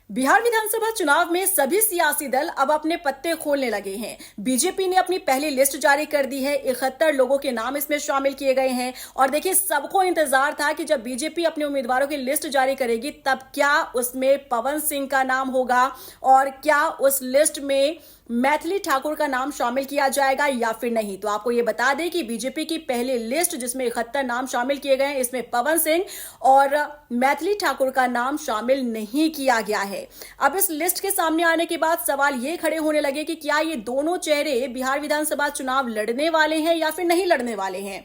बिहार विधानसभा चुनाव में सभी सियासी दल अब अपने पत्ते खोलने लगे हैं। बीजेपी ने अपनी पहली लिस्ट जारी कर दी है। 71 लोगों के नाम इसमें शामिल किए गए हैं और देखिए, सबको इंतजार था कि जब बीजेपी अपने उम्मीदवारों की लिस्ट जारी करेगी तब क्या उसमें पवन सिंह का नाम होगा और क्या उस लिस्ट में मैथिली ठाकुर का नाम शामिल किया जाएगा या फिर नहीं। तो आपको यह बता दें कि बीजेपी की पहली लिस्ट जिसमें 71 नाम शामिल किए गए हैं, इसमें पवन सिंह और मैथिली ठाकुर का नाम शामिल नहीं किया गया है। अब इस लिस्ट के सामने आने के बाद सवाल ये खड़े होने लगे कि क्या ये दोनों चेहरे बिहार विधानसभा चुनाव लड़ने वाले हैं या फिर नहीं लड़ने वाले हैं।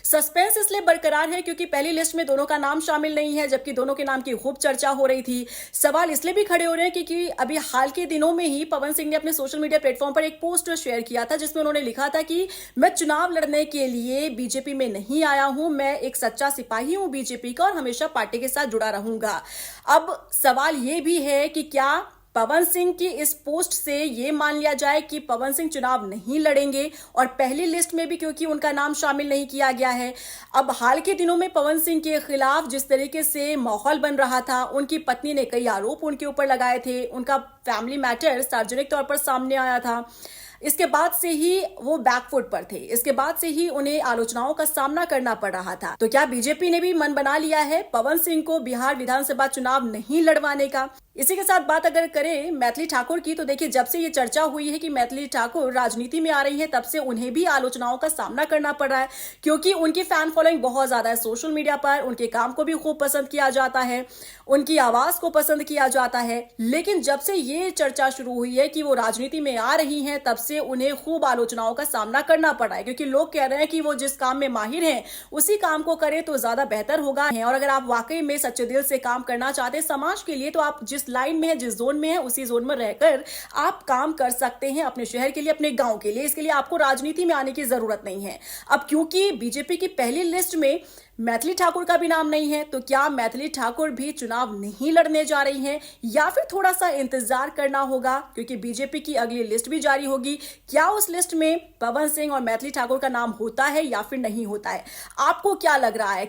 सस्पेंस इसलिए बरकरार है क्योंकि पहली लिस्ट में दोनों का नाम शामिल नहीं है, जबकि दोनों के नाम की खूब चर्चा हो रही थी। सवाल इसलिए भी खड़े हो रहे हैं क्योंकि अभी हाल के दिनों में ही पवन सिंह ने अपने सोशल मीडिया प्लेटफॉर्म पर एक पोस्ट शेयर किया था जिसमें उन्होंने लिखा था कि मैं चुनाव लड़ने के लिए बीजेपी में नहीं आया हूं, मैं एक सच्चा सिपाही हूं बीजेपी का और हमेशा पार्टी के साथ जुड़ा रहूंगा। अब सवाल यह भी है कि क्या पवन सिंह की इस पोस्ट से यह मान लिया जाए कि पवन सिंह चुनाव नहीं लड़ेंगे और पहली लिस्ट में भी क्योंकि उनका नाम शामिल नहीं किया गया है। अब हाल के दिनों में पवन सिंह के खिलाफ जिस तरीके से माहौल बन रहा था, उनकी पत्नी ने कई आरोप उनके ऊपर लगाए थे, उनका फैमिली मैटर सार्वजनिक तौर पर सामने आया था। इसके बाद से ही वो बैकफुट पर थे, इसके बाद से ही उन्हें आलोचनाओं का सामना करना पड़ रहा था। तो क्या बीजेपी ने भी मन बना लिया है पवन सिंह को बिहार विधानसभा चुनाव नहीं लड़वाने का। इसी के साथ बात अगर करें मैथिली ठाकुर की, तो देखिए, जब से ये चर्चा हुई है कि मैथिली ठाकुर राजनीति में आ रही है तब से उन्हें भी आलोचनाओं का सामना करना पड़ रहा है क्योंकि उनकी फैन फॉलोइंग बहुत ज्यादा है सोशल मीडिया पर। उनके काम को भी खूब पसंद किया जाता है, उनकी आवाज को पसंद किया जाता है। लेकिन जब से ये चर्चा शुरू हुई है कि वो राजनीति में आ रही हैं, तब से उन्हें खूब आलोचनाओं का सामना करना पड़ रहा है क्योंकि लोग कह रहे हैं कि वो जिस काम में माहिर हैं उसी काम को करें तो ज्यादा बेहतर होगा। और अगर आप वाकई में सच्चे दिल से काम करना चाहते हैं समाज के लिए, तो आप जिस लाइन में है, जिस जोन में है, उसी जोन में रहकर आप काम कर सकते हैं अपने शहर के लिए, अपने गांव के लिए। इसके लिए आपको राजनीति में आने की जरूरत नहीं है। अब क्योंकि बीजेपी की पहली लिस्ट में मैथिली ठाकुर का भी नाम नहीं है, तो क्या मैथिली ठाकुर भी चुनाव नहीं लड़ने जा रही हैं या फिर थोड़ा सा इंतजार करना होगा क्योंकि बीजेपी की अगली लिस्ट भी जारी होगी। क्या उस लिस्ट में पवन सिंह और मैथिली ठाकुर का नाम होता है या फिर नहीं होता है। आपको क्या लग रहा है?